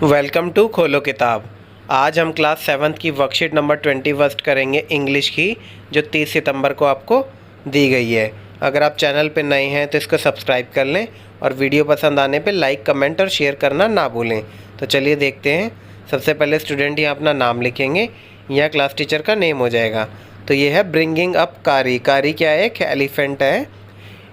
Welcome to खोलो किताब। आज हम क्लास 7th की वर्कशीट नंबर 21 करेंगे इंग्लिश की, जो 30 सितंबर को आपको दी गई है। अगर आप चैनल पर नए हैं तो इसको सब्सक्राइब कर लें और वीडियो पसंद आने पे लाइक, कमेंट और शेयर करना ना भूलें। तो चलिए देखते हैं। सबसे पहले स्टूडेंट यहाँ अपना नाम लिखेंगे, यहाँ क्लास टीचर का नेम हो जाएगा। तो ये है ब्रिंगिंग अप कारी। कारी क्या है? एक एलिफेंट है।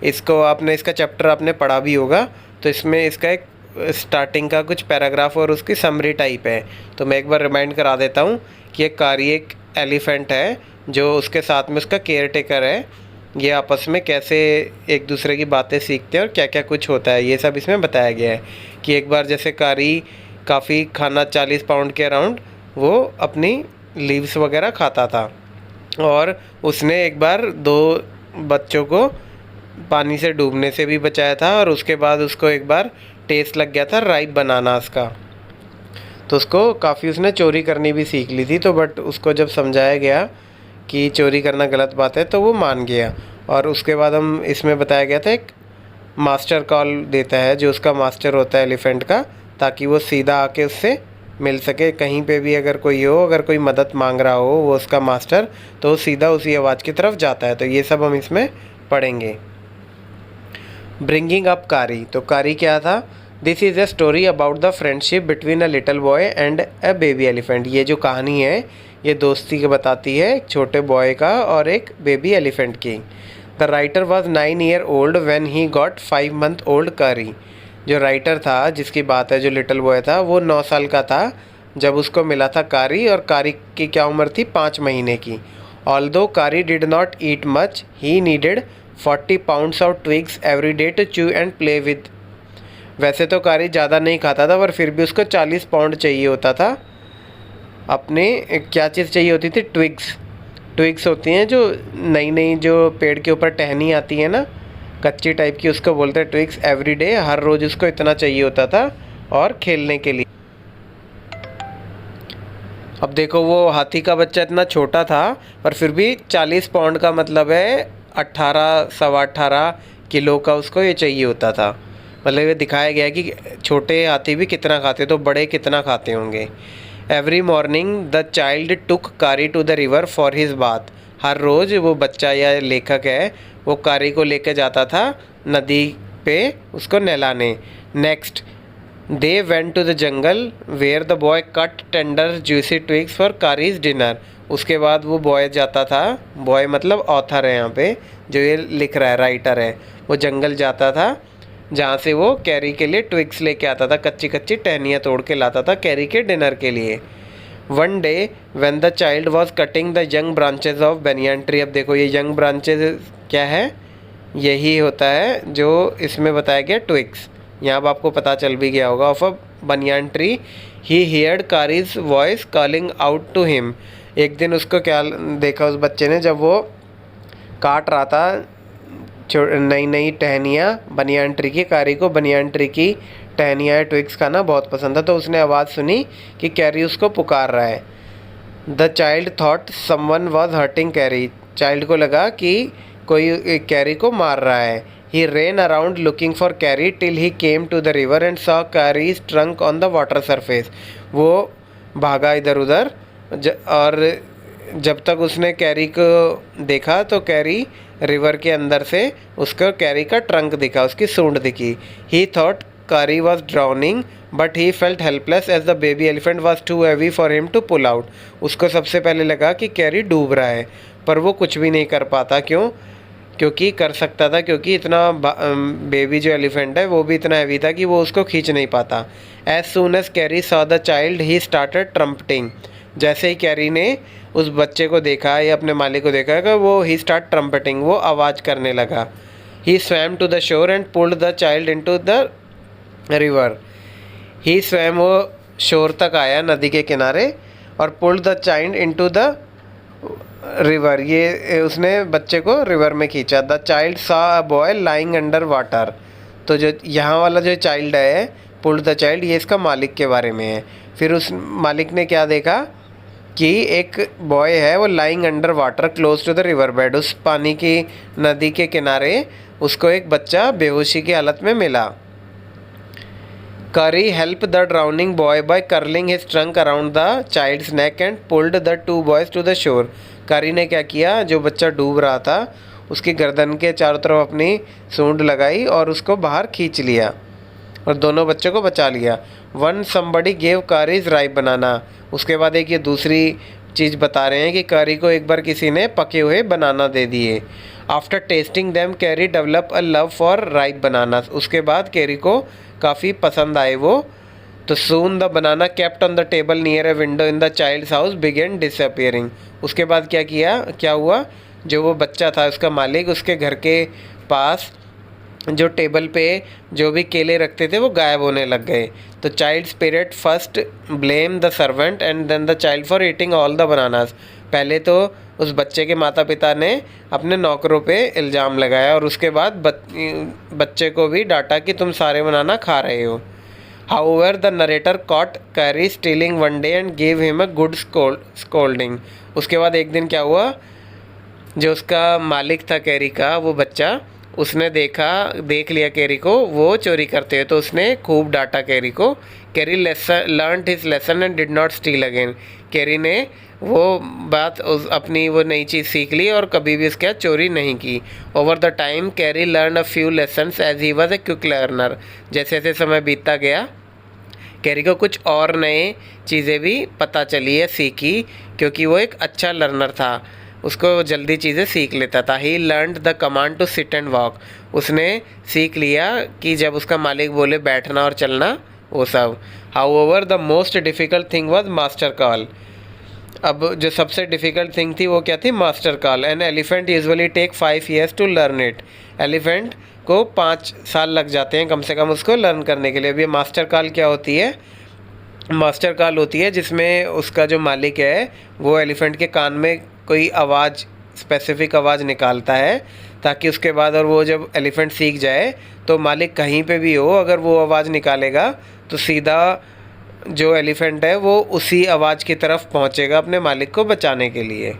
इसको आपने इसका चैप्टर आपने पढ़ा भी होगा। तो इसमें इसका एक स्टार्टिंग का कुछ पैराग्राफ और उसकी समरी टाइप है। तो मैं एक बार रिमाइंड करा देता हूँ कि एक कारी एक एलिफेंट है जो उसके साथ में उसका केयर टेकर है। ये आपस में कैसे एक दूसरे की बातें सीखते हैं और क्या क्या कुछ होता है, ये सब इसमें बताया गया है। कि एक बार जैसे कारी काफ़ी खाना 40 पाउंड के अराउंड वो अपनी लीव्स वगैरह खाता था, और उसने एक बार 2 बच्चों को पानी से डूबने से भी बचाया था। और उसके बाद उसको एक बार टेस्ट लग गया था राइप बनानास का, तो उसको काफ़ी उसने चोरी करनी भी सीख ली थी। तो बट उसको जब समझाया गया कि चोरी करना गलत बात है तो वो मान गया। और उसके बाद हम इसमें बताया गया था एक मास्टर कॉल देता है जो उसका मास्टर होता है एलिफेंट का, ताकि वो सीधा आके उससे मिल सके। कहीं पे भी अगर कोई हो, अगर कोई मदद मांग रहा हो वो उसका मास्टर, तो वो सीधा उसी आवाज़ की तरफ जाता है। तो ये सब हम इसमें पढ़ेंगे। ब्रिंगिंग अप कारी। तो कारी क्या था? This is a story about the friendship between a little boy and a baby elephant. ये जो कहानी है ये दोस्ती को बताती है एक छोटे बॉय का और एक बेबी एलिफेंट की। The writer was 9 year old when he got 5 month old कारी। जो राइटर था जिसकी बात है, जो लिटल बॉय था, वो 9 साल का था जब उसको मिला था कारी। और कारी की क्या उम्र थी? 5 महीने की। Although Kari did not eat much, he needed 40 pounds of twigs every day to chew and play with. वैसे तो कारी ज़्यादा नहीं खाता था, पर फिर भी उसको 40 पाउंड चाहिए होता था। अपने क्या चीज़ चाहिए होती थी? ट्विग्स। ट्विग्स होती हैं जो नई नई जो पेड़ के ऊपर टहनी आती है ना, कच्ची टाइप की, उसको बोलते हैं ट्विग्स। एवरी डे, हर रोज़ उसको इतना चाहिए होता था और खेलने के लिए। अब देखो, वो हाथी का बच्चा इतना छोटा था पर फिर भी 40 पाउंड का मतलब है 18 सवा 18 किलो का उसको ये चाहिए होता था। मतलब ये दिखाया गया है कि छोटे हाथी भी कितना खाते, तो बड़े कितना खाते होंगे। Every morning the child took Kari to the river for his bath. हर रोज़ वो बच्चा या लेखक है वो कारी को लेकर जाता था नदी पे उसको नहलाने। Next they went to the jungle where the boy cut tender juicy twigs for Kari's dinner. उसके बाद वो बॉय जाता था, बॉय मतलब ऑथर है यहाँ पे, जो ये लिख रहा है, राइटर है, वो जंगल जाता था जहाँ से वो कैरी के लिए ट्विग्स लेके आता था, कच्ची कच्ची टहनियाँ तोड़ के लाता था कैरी के डिनर के लिए। One day when the child was cutting the young branches of banyan tree. अब देखो, ये यंग ब्रांचेज क्या है? यही होता है जो इसमें बताया गया ट्विग्स। यहाँ अब आपको पता चल भी गया होगा। Off a banyan tree he heard Kari's voice calling out to him. एक दिन उसको क्या देखा उस बच्चे ने, जब वो काट रहा था नई नई टहनियाँ बनियान ट्री की। कारी को बनियान ट्री की टहनियाँ ट्विग्स खाना बहुत पसंद था, तो उसने आवाज़ सुनी कि कैरी उसको पुकार रहा है। The child thought someone was hurting Kari. Child को लगा कि कोई कैरी को मार रहा है। He ran around looking for Kari till he came to the river and saw Kari's trunk on the water surface. वो भागा इधर उधर और जब तक उसने कैरी को देखा तो कैरी रिवर के अंदर से उसको कैरी का ट्रंक दिखा, उसकी सूंड दिखी। He thought Kari was drowning but he felt helpless as the baby elephant was too heavy for him to pull out. उसको सबसे पहले लगा कि कैरी डूब रहा है, पर वो कुछ भी नहीं कर पाता। क्यों? क्योंकि कर सकता था, क्योंकि इतना बेबी जो एलिफेंट है वो भी इतना हैवी था कि वो उसको खींच नहीं पाता। As soon as Kari saw the child he started trumpeting. जैसे ही कैरी ने उस बच्चे को देखा या अपने मालिक को देखा कि वो ही स्टार्ट ट्रम्पटिंग, वो आवाज़ करने लगा। He swam to the shore and pulled the child into the river. ही स्वयं वो शोर तक आया, नदी के किनारे, और pulled the child into the river. ये उसने बच्चे को रिवर में खींचा। The child saw a boy lying under water. तो जो यहाँ वाला जो चाइल्ड है, पुल्ड द चाइल्ड, ये इसका मालिक के बारे में है। फिर उस मालिक ने क्या देखा कि एक बॉय है वो lying under water close to the river bed. उस पानी की नदी के किनारे उसको एक बच्चा बेहोशी की हालत में मिला। Curry helped the drowning boy by curling his trunk around the child's neck and pulled the two boys to the shore. करी ने क्या किया, जो बच्चा डूब रहा था उसकी गर्दन के चारों तरफ अपनी सूंड लगाई और उसको बाहर खींच लिया और दोनों बच्चों को बचा लिया. One somebody gave Curry's ripe banana. उसके बाद एक ये दूसरी चीज़ बता रहे हैं कि कैरी को एक बार किसी ने पके हुए बनाना दे दिए. After tasting them Kari develop a love for ripe bananas. उसके बाद कैरी को काफ़ी पसंद आए वो. तो soon the banana kept on the table near a window in the child's house began disappearing. उसके बाद क्या हुआ, जो वो बच्चा था उसका मालिक उसके घर के पास जो टेबल पे जो भी केले रखते थे वो गायब होने लग गए. तो child spirit first blame the servant and then the child for eating all the bananas. पहले तो उस बच्चे के माता पिता ने अपने नौकरों पे इल्ज़ाम लगाया और उसके बाद बच्चे को भी डांटा कि तुम सारे बनाना खा रहे हो. However, the narrator caught Curry stealing one day and gave him a good scolding. उसके बाद एक दिन क्या हुआ, जो उसका मालिक था कैरी का, वो बच्चा, उसने देख लिया कैरी को वो चोरी करते हैं, तो उसने खूब डांटा कैरी को. Carry learned his lesson and did not steel again. Carry ने वो बात अपनी वो नई चीज़ सीख ली और कभी भी उसके चोरी नहीं की. Over the time Kari learn a few lessons as he was a quick learner. जैसे जैसे समय बीतता गया कैरी को कुछ और नए चीज़ें भी पता चली है, सीखी, क्योंकि वो एक अच्छा लर्नर था, उसको जल्दी चीज़ें सीख लेता था. He learned the command to sit and walk. उसने सीख लिया कि जब उसका मालिक बोले बैठना और चलना वो सब. However the most difficult thing was master call. अब जो सबसे डिफ़िकल्ट थिंग थी वो क्या थी, master call. An elephant usually take 5 years to learn it. Elephant को 5 साल लग जाते हैं कम से कम उसको लर्न करने के लिए. अब ये मास्टर कॉल क्या होती है, मास्टर कॉल होती है जिसमें उसका जो मालिक है वो एलिफेंट के कान में कोई आवाज़, स्पेसिफिक आवाज़ निकालता है, ताकि उसके बाद और वो जब एलिफेंट सीख जाए तो मालिक कहीं पे भी हो, अगर वो आवाज़ निकालेगा तो सीधा जो एलिफेंट है वो उसी आवाज़ की तरफ पहुंचेगा अपने मालिक को बचाने के लिए.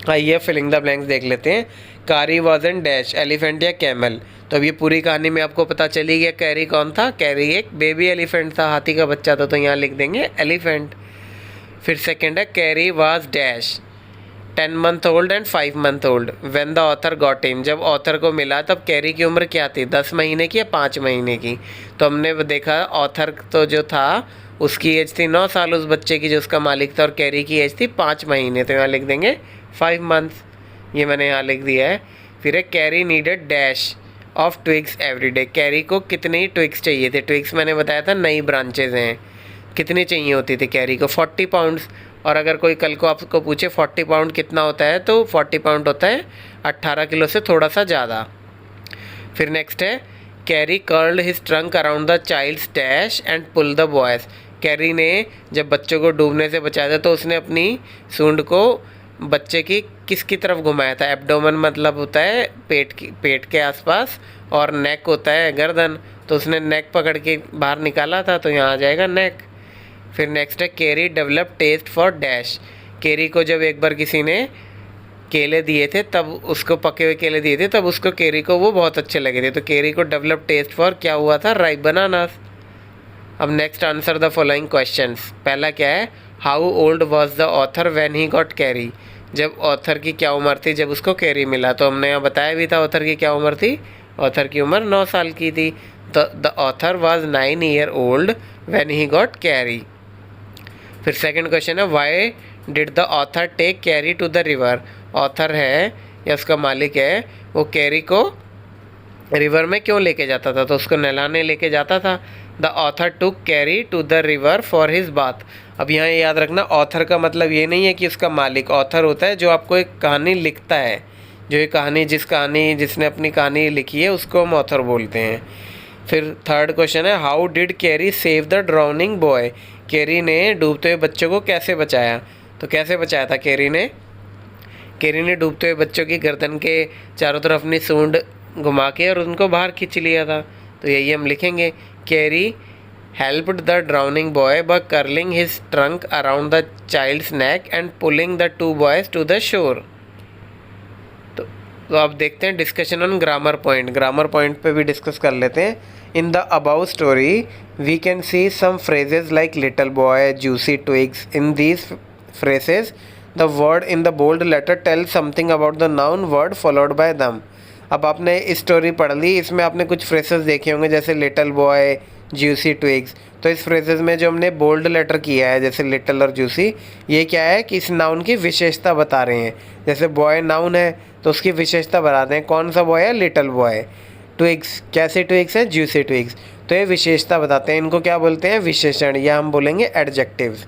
आइए फिलिंग द ब्लैंक्स देख लेते हैं. कारी वॉज एन डैश, एलिफेंट या कैमल. तो अब ये पूरी कहानी में आपको पता चली गया कैरी कौन था. कैरी एक बेबी एलिफेंट था, हाथी का बच्चा था, तो यहाँ लिख देंगे एलिफेंट. फिर सेकेंड है carry was dash, 10 month old and 5 month old when the author got him. जब ऑथर को मिला तब कैरी की उम्र क्या थी, 10 महीने की या 5 महीने की. तो हमने देखा ऑथर तो जो था उसकी एज थी 9 साल उस बच्चे की जो उसका मालिक था, और कैरी की एज थी 5 महीने. तो यहाँ लिख देंगे 5 months, ये मैंने यहाँ लिख दिया है. फिर है carry needed dash of twigs every day. Carry को कितनी ट्विग्स चाहिए थे. ट्विग्स मैंने बताया था नई ब्रांचेज हैं, कितनी चाहिए होती थी कैरी को, 40 pounds. और अगर कोई कल को आपको पूछे 40 pound कितना होता है, तो 40 pound होता है 18 किलो से थोड़ा सा ज़्यादा. फिर नेक्स्ट है Kari curled his trunk around the child's dash and pull the boys. Kari ने जब बच्चों को डूबने से बचाया था तो उसने अपनी सूंड को बच्चे की किसकी तरफ घुमाया था. एब्डोमेन मतलब होता है पेट के आसपास, और नेक होता है गर्दन, तो उसने नेक पकड़ के बाहर निकाला था, तो यहाँ आ जाएगा नेक. फिर नेक्स्ट है Kari develop taste for dash. Kari को जब एक बार किसी ने केले दिए थे, तब उसको पके हुए केले दिए थे, तब उसको कैरी को वो बहुत अच्छे लगे थे. तो कैरी को डेवलप टेस्ट फॉर क्या हुआ था, राइप बनानास. अब next answer the following questions. पहला क्या है, how old was the author when he got carry. जब ऑथर की क्या उम्र थी जब उसको कैरी मिला. तो हमने यहाँ बताया भी था ऑथर की क्या उम्र थी, ऑथर की उम्र 9 साल की थी. The author was 9 year old when he got Kari. फिर सेकंड क्वेश्चन है why did the author take Kari to the river. Author है या उसका मालिक है वो कैरी को रिवर में क्यों लेके जाता था, तो उसको नहलाने लेके जाता था. The author took Kari to the river for his bath. अब यहाँ याद रखना ऑथर का मतलब ये नहीं है कि उसका मालिक. ऑथर होता है जो आपको एक कहानी लिखता है, जो ये कहानी जिसने अपनी कहानी लिखी है उसको हम ऑथर बोलते हैं. फिर थर्ड क्वेश्चन है how did carry save the drowning boy. Carry ने डूबते हुए बच्चों को कैसे बचाया. तो कैसे बचाया था कैरी ने डूबते हुए बच्चों की गर्दन के चारों तरफ अपनी सूंड घुमा के और उनको बाहर खींच लिया था. तो यही हम लिखेंगे Kari helped the drowning boy by curling his trunk around the child's neck and pulling the 2 boys to the shore. तो अब देखते हैं discussion on grammar point. Grammar point पे भी डिस्कस कर लेते हैं. In the above story, we can see some phrases like little boy, juicy twigs. In these phrases, the word in the bold letter tells something about the noun word followed by them. अब आपने story पढ़ ली, इसमें आपने कुछ phrases देखे होंगे जैसे little boy, juicy twigs. तो इस फ्रेजेस में जो हमने बोल्ड लेटर किया है जैसे लिटल और जूसी, ये क्या है कि इस नाउन की विशेषता बता रहे हैं। जैसे बॉय नाउन है तो उसकी विशेषता बताते हैं, कौन सा बॉय है, लिटल बॉय। ट्विग्स, कैसे ट्विग्स है, जूसी ट्विग्स। तो ये विशेषता बताते हैं, इनको क्या बोलते हैं, विशेषण, या हम बोलेंगे adjectives.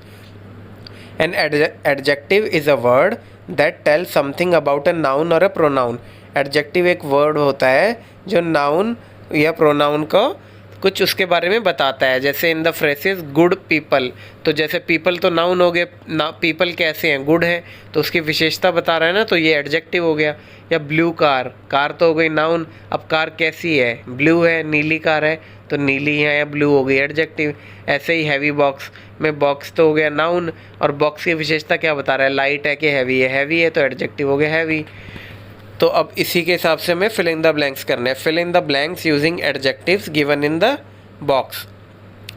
An adjective is a word that tell something about a noun और अ प्रोनाउन। एडजेक्टिव एक वर्ड होता है जो नाउन या प्रोनाउन को कुछ उसके बारे में बताता है। जैसे in the phrases good people, तो जैसे पीपल तो नाउन हो गए ना, पीपल कैसे हैं, गुड है, तो उसकी विशेषता बता रहा है ना, तो ये एडजेक्टिव हो गया। या ब्लू कार, कार तो हो गई नाउन, अब कार कैसी है, ब्लू है, नीली कार है, तो नीली है या ब्लू हो गई एडजेक्टिव। ऐसे ही हैवी बॉक्स में, बॉक्स तो हो गया नाउन, और बॉक्स की विशेषता क्या बता रहा है, लाइट है कि हैवी है, हैवी है तो एडजेक्टिव हो गया हैवी। तो अब इसी के हिसाब से हमें फिल इन द ब्लैंक्स करना है। Fill in the blanks using adjectives given in the box.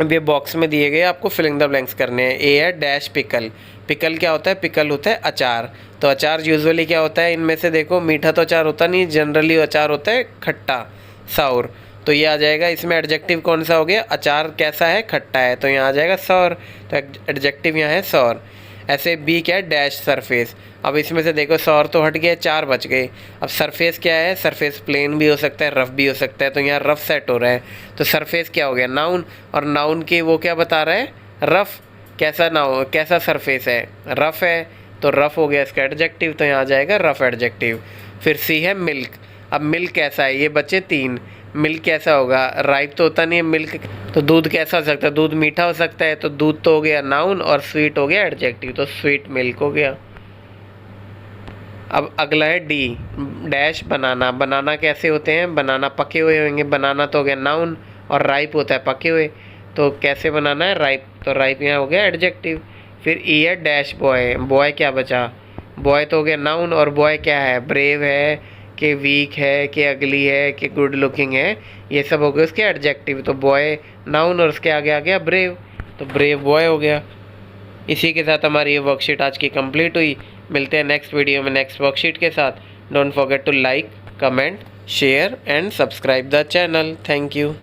अब ये बॉक्स में दिए गए आपको फिल इन द ब्लैंक्स करने हैं। ए है डैश पिकल। पिकल क्या होता है, पिकल होता है अचार। तो अचार यूजुअली क्या होता है, इनमें से देखो मीठा तो अचार होता नहीं, जनरली अचार होता है खट्टा, साउर। तो ये आ जाएगा, इसमें एडजेक्टिव कौन सा हो गया, अचार कैसा है, खट्टा है, तो यहाँ आ जाएगा सौर। तो एडजेक्टिव यहाँ है सौर। ऐसे बी क्या है, डैश सरफेस। अब इसमें से देखो सौर तो हट गया, चार बच गए। अब सरफेस क्या है, सरफेस प्लेन भी हो सकता है, रफ भी हो सकता है, तो यहाँ रफ सेट हो रहा है। तो सरफेस क्या हो गया, नाउन, और नाउन की वो क्या बता रहा है, रफ। कैसा नाउन, कैसा सरफेस है, रफ है, तो रफ हो गया इसका एडजेक्टिव, तो यहाँ आ जाएगा रफ एडजेक्टिव। फिर सी है मिल्क। अब मिल्क कैसा है, ये बचे तीन। मिल्क कैसा होगा, राइप तो होता नहीं है मिल्क, तो दूध कैसा हो सकता है, दूध मीठा हो सकता है, तो दूध तो हो गया नाउन, और स्वीट हो गया एडजेक्टिव, तो स्वीट मिल्क हो गया। अब अगला है डी डैश बनाना। बनाना कैसे होते हैं, बनाना पके हुए होंगे, बनाना तो हो गया नाउन, और राइप होता है पके हुए, तो कैसे बनाना है, राइप, तो राइप यहाँ हो गया एडजेक्टिव। फिर ई है डैश बॉय। बॉय क्या बचा, बॉय तो हो गया नाउन, और बॉय क्या है, ब्रेव है कि वीक है कि अगली है कि गुड लुकिंग है, ये सब हो गए उसके एडजेक्टिव। तो बॉय नाउन और उसके आगे आ गया ब्रेव, तो ब्रेव बॉय हो गया। इसी के साथ हमारी ये वर्कशीट आज की कंप्लीट हुई। मिलते हैं नेक्स्ट वीडियो में नेक्स्ट वर्कशीट के साथ। Don't forget to like, comment, share and subscribe the channel. Thank you.